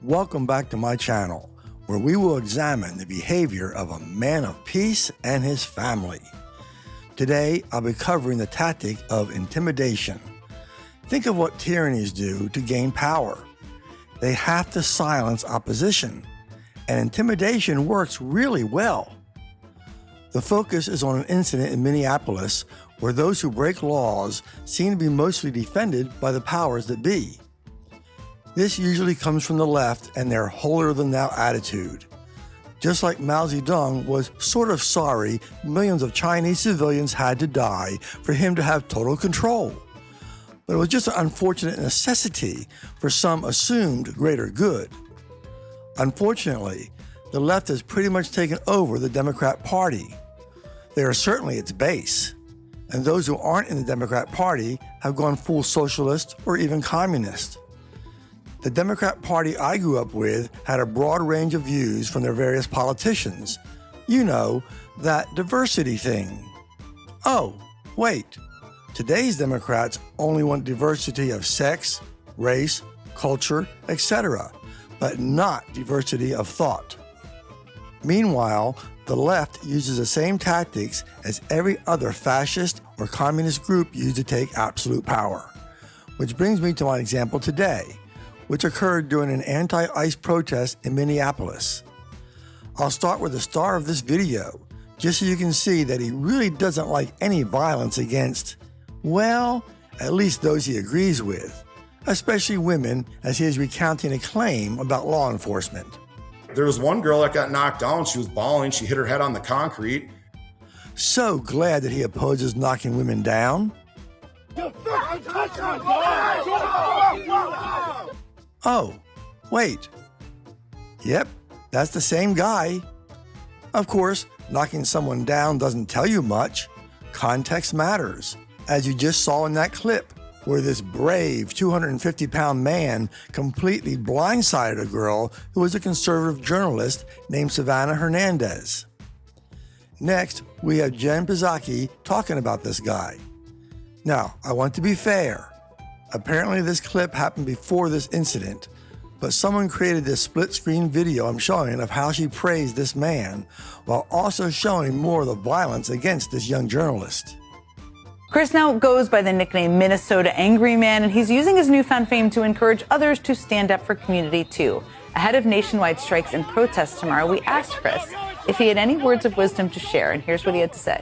Welcome back to my channel, where we will examine the behavior of a man of peace and his family. Today, I'll be covering the tactic of intimidation. Think of what tyrannies do to gain power. They have to silence opposition, and intimidation works really well. The focus is on an incident in Minneapolis where those who break laws seem to be mostly defended by the powers that be. This usually comes from the left and their holier-than-thou attitude. Just like Mao Zedong was sort of sorry millions of Chinese civilians had to die for him to have total control. But it was just an unfortunate necessity for some assumed greater good. Unfortunately, the left has pretty much taken over the Democrat Party. They are certainly its base, and those who aren't in the Democrat Party have gone full socialist or even communist. The Democrat Party I grew up with had a broad range of views from their various politicians. You know, that diversity thing. Oh, wait. Today's Democrats only want diversity of sex, race, culture, etc., but not diversity of thought. Meanwhile, the left uses the same tactics as every other fascist or communist group used to take absolute power. Which brings me to my example today, which occurred during an anti-ICE protest in Minneapolis. I'll start with the star of this video, just so you can see that he really doesn't like any violence against, well, at least those he agrees with, especially women, as he is recounting a claim about law enforcement. There was one girl that got knocked down. She was bawling. She hit her head on the concrete. So glad that he opposes knocking women down. Oh, wait. Yep, that's the same guy. Of course, knocking someone down doesn't tell you much. Context matters, as you just saw in that clip, where this brave 250-pound man completely blindsided a girl who was a conservative journalist named Savanah Hernandez. Next, we have Jen Pizzacchi talking about this guy. Now, I want to be fair. Apparently this clip happened before this incident, but someone created this split-screen video I'm showing of how she praised this man, while also showing more of the violence against this young journalist. Chris now goes by the nickname Minnesota Angry Man, and he's using his newfound fame to encourage others to stand up for community too. Ahead of nationwide strikes and protests tomorrow, we asked Chris if he had any words of wisdom to share, and here's what he had to say.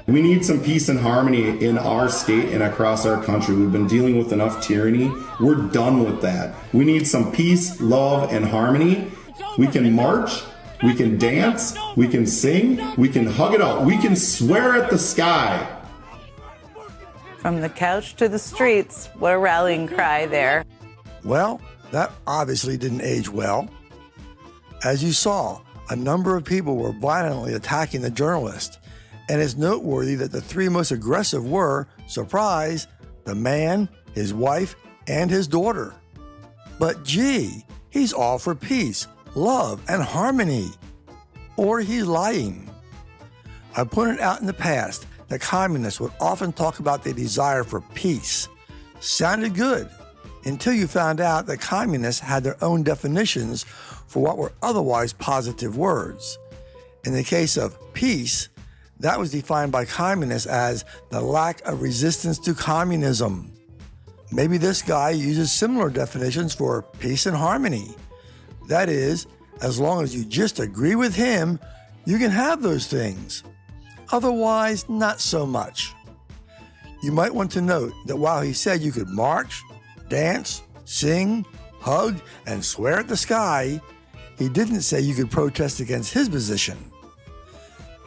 We need some peace and harmony in our state and across our country. We've been dealing with enough tyranny. We're done with that. We need some peace, love, and harmony. We can march, we can dance, we can sing, we can hug it out, we can swear at the sky. From the couch to the streets, what a rallying cry there. Well, that obviously didn't age well. As you saw, a number of people were violently attacking the journalist. And it's noteworthy that the three most aggressive were, surprise, the man, his wife, and his daughter. But gee, he's all for peace, love, and harmony. Or he's lying. I pointed out in the past that communists would often talk about their desire for peace. Sounded good, until you found out that communists had their own definitions for what were otherwise positive words. In the case of peace, that was defined by communists as the lack of resistance to communism. Maybe this guy uses similar definitions for peace and harmony. That is, as long as you just agree with him, you can have those things. Otherwise, not so much. You might want to note that while he said you could march, dance, sing, hug, and swear at the sky, he didn't say you could protest against his position.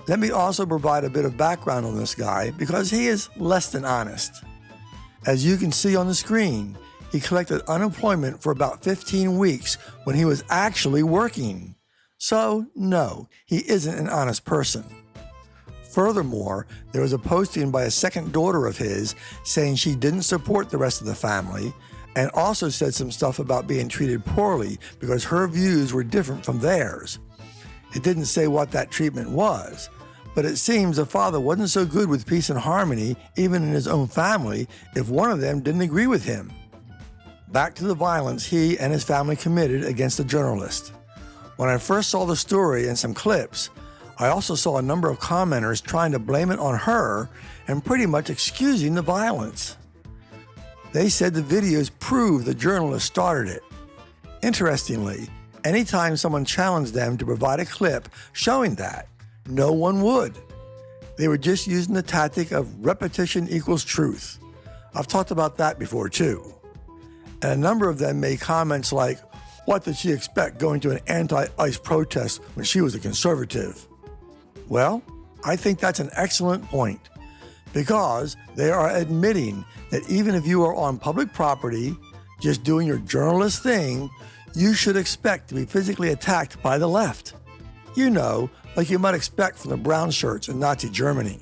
Let me also provide a bit of background on this guy because he is less than honest. As you can see on the screen, he collected unemployment for about 15 weeks when he was actually working. So, no, he isn't an honest person. Furthermore, there was a posting by a second daughter of his saying she didn't support the rest of the family and also said some stuff about being treated poorly because her views were different from theirs. It didn't say what that treatment was, but it seems the father wasn't so good with peace and harmony, even in his own family, if one of them didn't agree with him. Back to the violence he and his family committed against the journalist. When I first saw the story and some clips, I also saw a number of commenters trying to blame it on her and pretty much excusing the violence. They said the videos prove the journalist started it. Interestingly, anytime someone challenged them to provide a clip showing that, no one would. They were just using the tactic of repetition equals truth. I've talked about that before too. And a number of them made comments like, what did she expect going to an anti-ICE protest when she was a conservative? Well, I think that's an excellent point, because they are admitting that even if you are on public property, just doing your journalist thing, you should expect to be physically attacked by the left. You know, like you might expect from the brown shirts in Nazi Germany.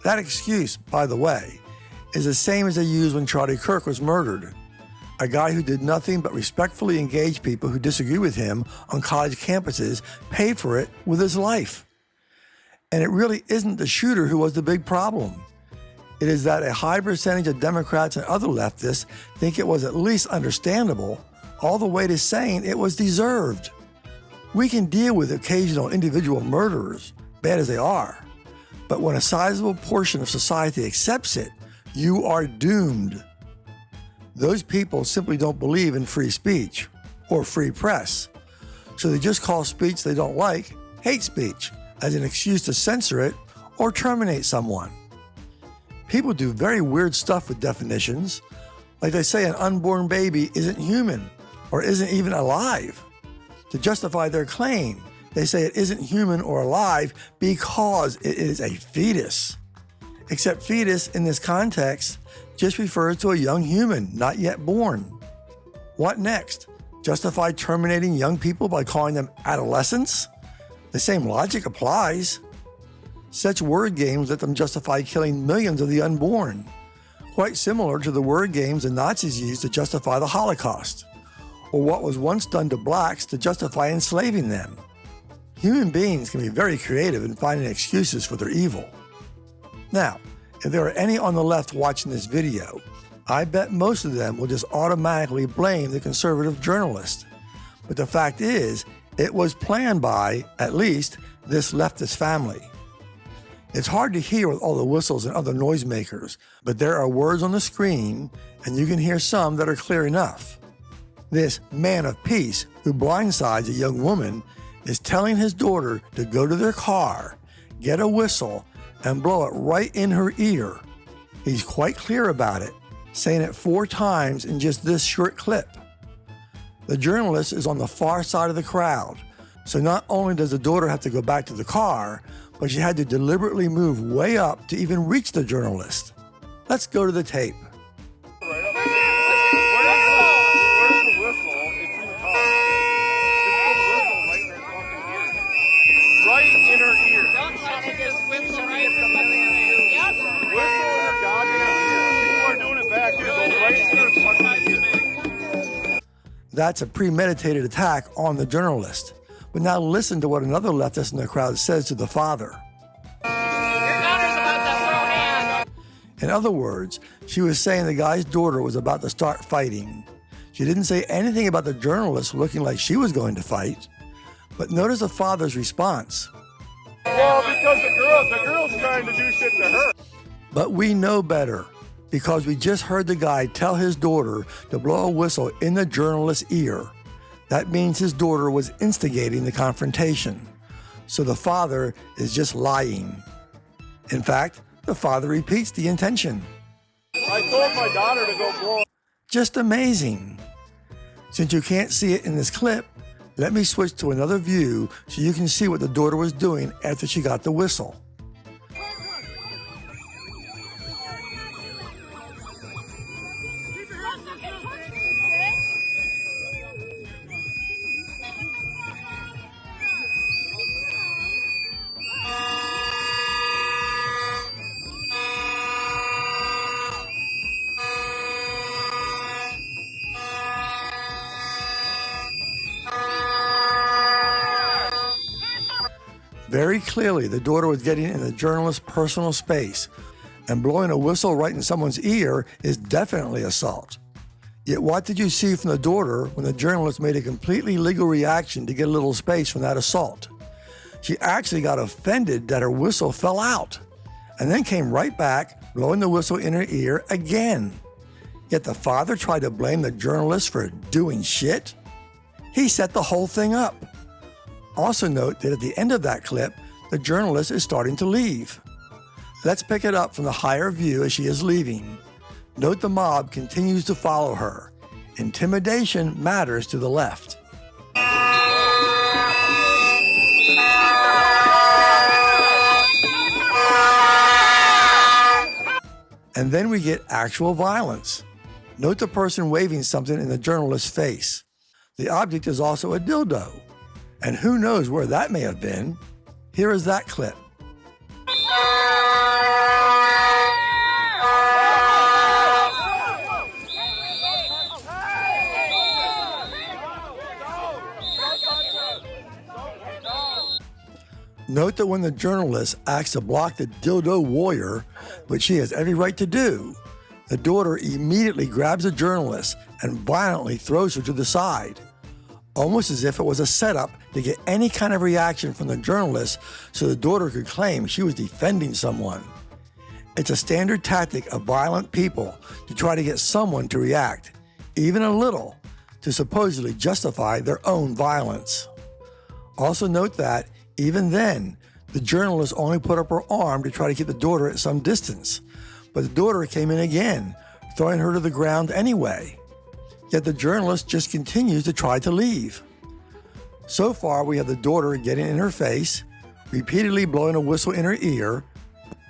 That excuse, by the way, is the same as they used when Charlie Kirk was murdered. A guy who did nothing but respectfully engage people who disagree with him on college campuses paid for it with his life. And it really isn't the shooter who was the big problem. It is that a high percentage of Democrats and other leftists think it was at least understandable, all the way to saying it was deserved. We can deal with occasional individual murderers, bad as they are, but when a sizable portion of society accepts it, you are doomed. Those people simply don't believe in free speech or free press, so they just call speech they don't like hate speech as an excuse to censor it or terminate someone. People do very weird stuff with definitions, like they say an unborn baby isn't human or isn't even alive. To justify their claim, they say it isn't human or alive because it is a fetus. Except fetus in this context just refers to a young human, not yet born. What next? Justify terminating young people by calling them adolescents? The same logic applies. Such word games let them justify killing millions of the unborn, quite similar to the word games the Nazis used to justify the Holocaust, or what was once done to blacks to justify enslaving them. Human beings can be very creative in finding excuses for their evil. Now, if there are any on the left watching this video, I bet most of them will just automatically blame the conservative journalist. But the fact is, it was planned by, at least, this leftist family. It's hard to hear with all the whistles and other noisemakers, but there are words on the screen, and you can hear some that are clear enough. This man of peace, who blindsides a young woman, is telling his daughter to go to their car, get a whistle, and blow it right in her ear. He's quite clear about it, saying it 4 times in just this short clip. The journalist is on the far side of the crowd, so not only does the daughter have to go back to the car, but she had to deliberately move way up to even reach the journalist. Let's go to the tape. That's a premeditated attack on the journalist. But now listen to what another leftist in the crowd says to the father. Your daughter's about to throw hands. In other words, she was saying the guy's daughter was about to start fighting. She didn't say anything about the journalist looking like she was going to fight. But notice the father's response. Well, because the girl's trying to do shit to her. But we know better, because we just heard the guy tell his daughter to blow a whistle in the journalist's ear. That means his daughter was instigating the confrontation. So the father is just lying. In fact, the father repeats the intention. I told my daughter to go blow. Just amazing. Since you can't see it in this clip, let me switch to another view so you can see what the daughter was doing after she got the whistle. Very clearly, the daughter was getting in the journalist's personal space, and blowing a whistle right in someone's ear is definitely assault. Yet what did you see from the daughter when the journalist made a completely legal reaction to get a little space from that assault? She actually got offended that her whistle fell out, and then came right back, blowing the whistle in her ear again. Yet the father tried to blame the journalist for doing shit? He set the whole thing up. Also note that at the end of that clip, the journalist is starting to leave. Let's pick it up from the higher view as she is leaving. Note the mob continues to follow her. Intimidation matters to the left. And then we get actual violence. Note the person waving something in the journalist's face. The object is also a dildo. And who knows where that may have been? Here is that clip. Note that when the journalist acts to block the dildo warrior, which she has every right to do, the daughter immediately grabs the journalist and violently throws her to the side, almost as if it was a setup to get any kind of reaction from the journalist so the daughter could claim she was defending someone. It's a standard tactic of violent people to try to get someone to react, even a little, to supposedly justify their own violence. Also note that, even then, the journalist only put up her arm to try to keep the daughter at some distance, but the daughter came in again, throwing her to the ground anyway. Yet the journalist just continues to try to leave. So far, we have the daughter getting in her face, repeatedly blowing a whistle in her ear,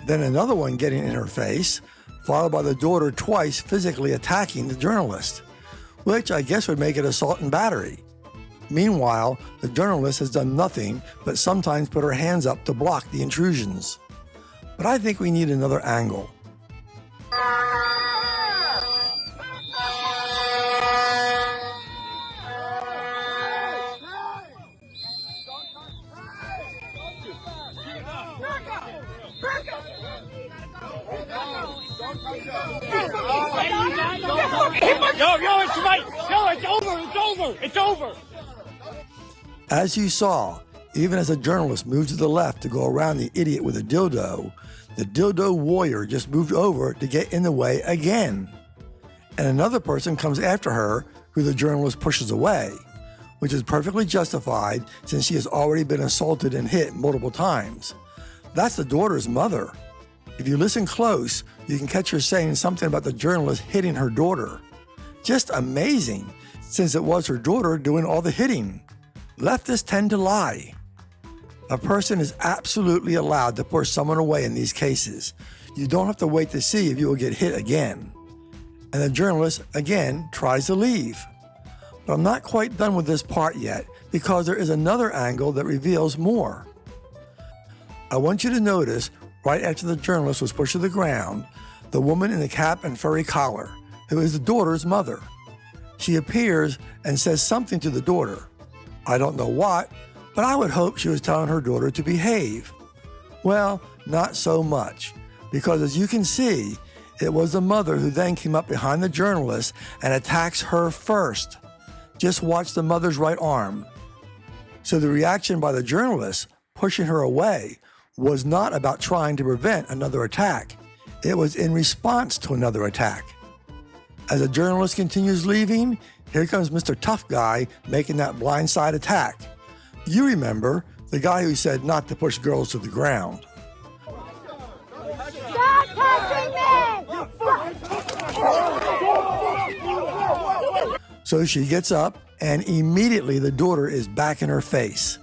then another one getting in her face, followed by the daughter twice physically attacking the journalist, which I guess would make it assault and battery. Meanwhile, the journalist has done nothing but sometimes put her hands up to block the intrusions. But I think we need another angle. Yo, it's right. Yo, it's over. As you saw, even as a journalist moved to the left to go around the idiot with a the dildo warrior just moved over to get in the way again. And another person comes after her who the journalist pushes away, which is perfectly justified since she has already been assaulted and hit multiple times. That's the daughter's mother. If you listen close, you can catch her saying something about the journalist hitting her daughter. Just amazing, since it was her daughter doing all the hitting. Leftists tend to lie. A person is absolutely allowed to push someone away in these cases. You don't have to wait to see if you will get hit again. And the journalist, again, tries to leave. But I'm not quite done with this part yet because there is another angle that reveals more. I want you to notice, right after the journalist was pushed to the ground, the woman in the cap and furry collar, who is the daughter's mother. She appears and says something to the daughter. I don't know what, but I would hope she was telling her daughter to behave. Well, not so much, because as you can see, it was the mother who then came up behind the journalist and attacks her first. Just watch the mother's right arm. So the reaction by the journalist, pushing her away, was not about trying to prevent another attack. It was in response to another attack. As the journalist continues leaving, here comes Mr. Tough Guy making that blindside attack. You remember, the guy who said not to push girls to the ground. Stop touching me! So she gets up, and immediately the daughter is back in her face.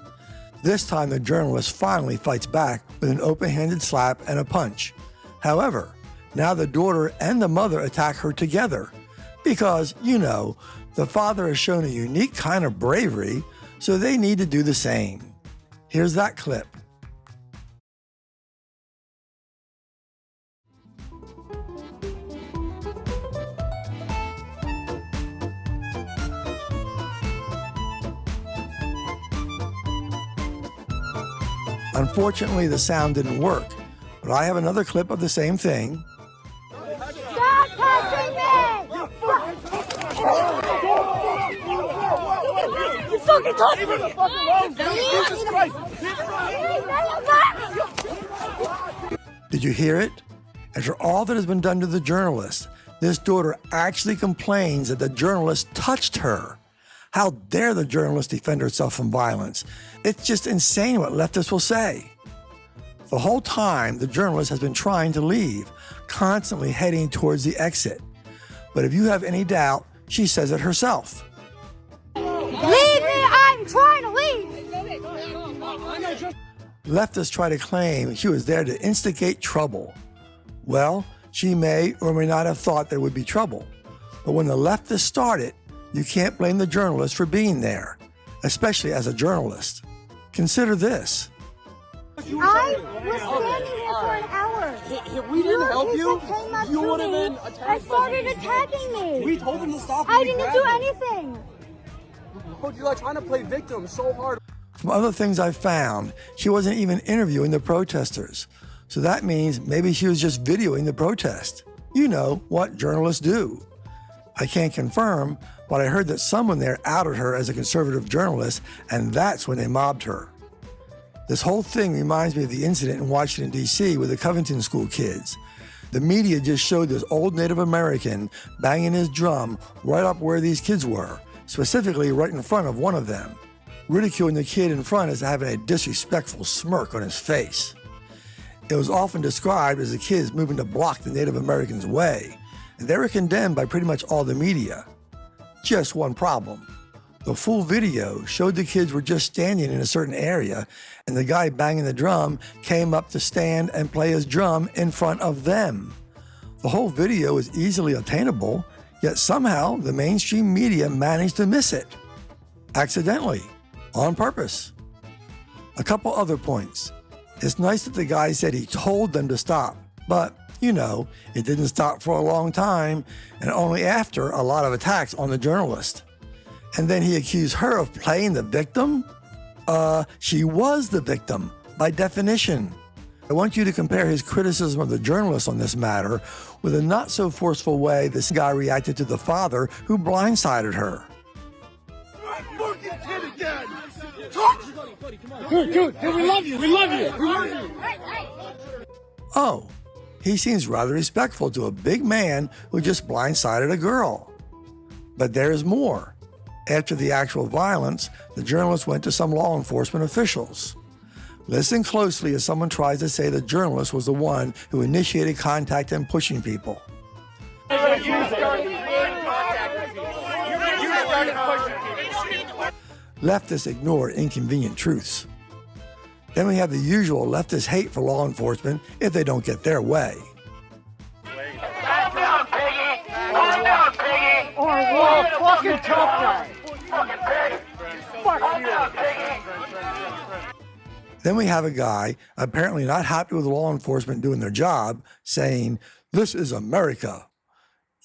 This time the journalist finally fights back with an open-handed slap and a punch. However, now the daughter and the mother attack her together because, you know, the father has shown a unique kind of bravery, so they need to do the same. Here's that clip. Unfortunately, the sound didn't work, but I have another clip of the same thing. Stop touching me! You fucking touched me! Jesus Christ! Did you hear it? After all that has been done to the journalist, this daughter actually complains that the journalist touched her. How dare the journalist defend herself from violence? It's just insane what leftists will say. The whole time, the journalist has been trying to leave, constantly heading towards the exit. But if you have any doubt, she says it herself. Leave me! I'm trying to leave! Leftists try to claim she was there to instigate trouble. Well, she may or may not have thought there would be trouble. But when the leftists started, you can't blame the journalist for being there, especially as a journalist. Consider this. I was standing here for an hour. If we didn't help you, you would have been attacked. And started attacking me. We told them to stop. I didn't do anything. You're like trying to play victim so hard. From other things I've found, she wasn't even interviewing the protesters. So that means maybe she was just videoing the protest. You know what journalists do. I can't confirm, but I heard that someone there outed her as a conservative journalist, and that's when they mobbed her. This whole thing reminds me of the incident in Washington, D.C. with the Covington school kids. The media just showed this old Native American banging his drum right up where these kids were, specifically right in front of one of them, ridiculing the kid in front as having a disrespectful smirk on his face. It was often described as the kids moving to block the Native Americans' way, and they were condemned by pretty much all the media. Just one problem. The full video showed the kids were just standing in a certain area, and the guy banging the drum came up to stand and play his drum in front of them. The whole video is easily attainable, yet somehow the mainstream media managed to miss it. Accidentally, on purpose. A couple other points. It's nice that the guy said he told them to stop, but, you know, it didn't stop for a long time, and only after a lot of attacks on the journalist. And then he accused her of playing the victim? She was the victim, by definition. I want you to compare his criticism of the journalist on this matter with a not-so-forceful way this guy reacted to the father who blindsided her. Dude, we love you. We love you. We love you. Oh, he seems rather respectful to a big man who just blindsided a girl. But there's more. After the actual violence, the journalist went to some law enforcement officials. Listen closely as someone tries to say the journalist was the one who initiated contact and pushing people. Leftists ignore inconvenient truths. Then we have the usual leftist hate for law enforcement if they don't get their way. Fucking tough guy. Then we have a guy, apparently not happy with law enforcement doing their job, saying, "This is America."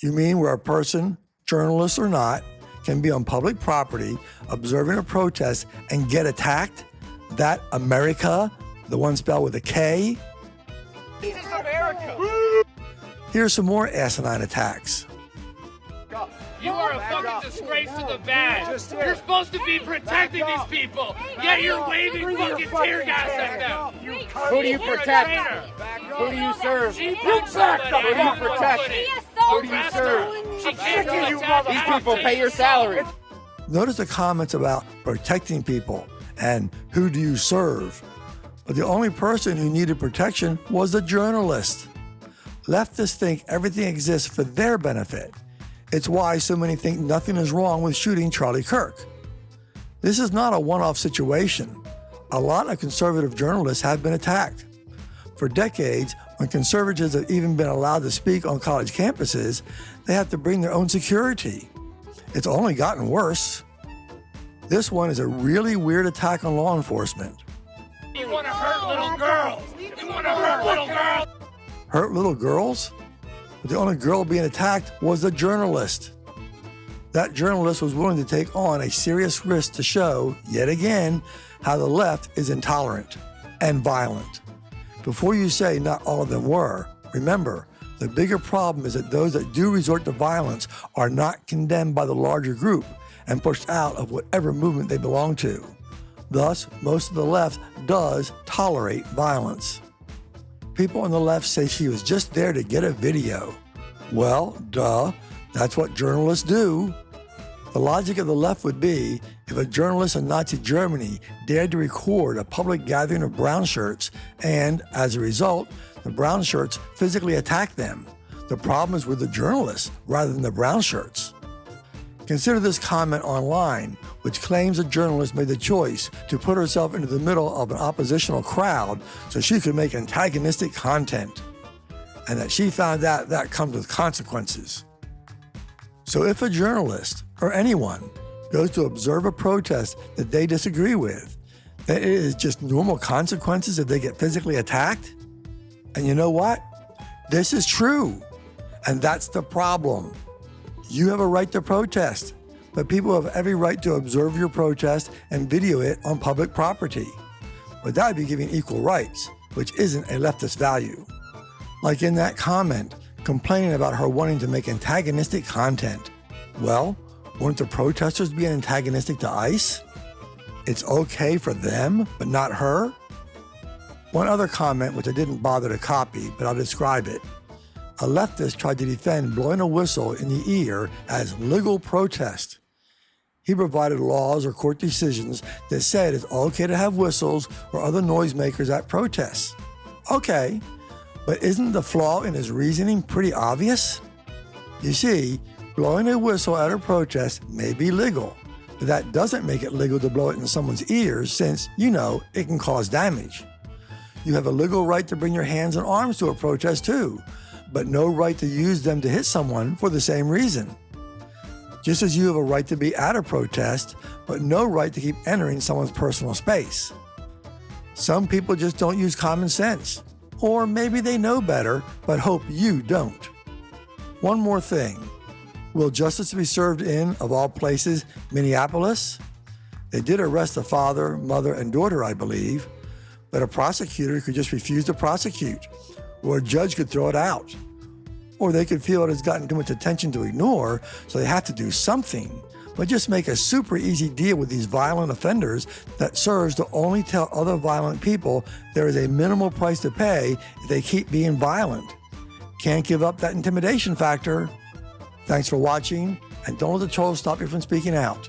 You mean where a person, journalist or not, can be on public property, observing a protest, and get attacked? That America, the one spelled with a K? This is America. Here's some more asinine attacks. You are a fucking disgrace to the badge. You're supposed to be protecting these people, yet you're waving fucking tear gas at them. Who do you protect? Who do you serve? Who do you protect? Who do you serve? She can't do attack. These people pay your salary. Notice the comments about protecting people and who do you serve? But the only person who needed protection was the journalist. Leftists think everything exists for their benefit. It's why so many think nothing is wrong with shooting Charlie Kirk. This is not a one-off situation. A lot of conservative journalists have been attacked. For decades, when conservatives have even been allowed to speak on college campuses, they have to bring their own security. It's only gotten worse. This one is a really weird attack on law enforcement. You want to hurt little girls. You want to hurt little girls. Hurt little girls? But the only girl being attacked was the journalist. That journalist was willing to take on a serious risk to show, yet again, how the left is intolerant and violent. Before you say not all of them were, remember, the bigger problem is that those that do resort to violence are not condemned by the larger group and pushed out of whatever movement they belong to. Thus, most of the left does tolerate violence. People on the left say she was just there to get a video. Well, duh, that's what journalists do. The logic of the left would be if a journalist in Nazi Germany dared to record a public gathering of brown shirts and, as a result, the brown shirts physically attacked them. The problem is with the journalists rather than the brown shirts. Consider this comment online, which claims a journalist made the choice to put herself into the middle of an oppositional crowd so she could make antagonistic content, and that she found out that comes with consequences. So if a journalist, or anyone, goes to observe a protest that they disagree with, then it is just normal consequences if they get physically attacked? And you know what? This is true, and that's the problem. You have a right to protest, but people have every right to observe your protest and video it on public property. But that would be giving equal rights, which isn't a leftist value. Like in that comment, complaining about her wanting to make antagonistic content. Well, won't the protesters be antagonistic to ICE? It's okay for them, but not her? One other comment, which I didn't bother to copy, but I'll describe it. A leftist tried to defend blowing a whistle in the ear as legal protest. He provided laws or court decisions that said it's okay to have whistles or other noisemakers at protests. Okay, but isn't the flaw in his reasoning pretty obvious? You see, blowing a whistle at a protest may be legal, but that doesn't make it legal to blow it in someone's ears since, it can cause damage. You have a legal right to bring your hands and arms to a protest too, but no right to use them to hit someone for the same reason. Just as you have a right to be at a protest, but no right to keep entering someone's personal space. Some people just don't use common sense, or maybe they know better, but hope you don't. One more thing. Will justice be served in, of all places, Minneapolis? They did arrest the father, mother, and daughter, I believe, but a prosecutor could just refuse to prosecute, or a judge could throw it out. Or they could feel it has gotten too much attention to ignore, so they have to do something, but just make a super easy deal with these violent offenders that serves to only tell other violent people there is a minimal price to pay if they keep being violent. Can't give up that intimidation factor. Thanks for watching, and don't let the trolls stop you from speaking out.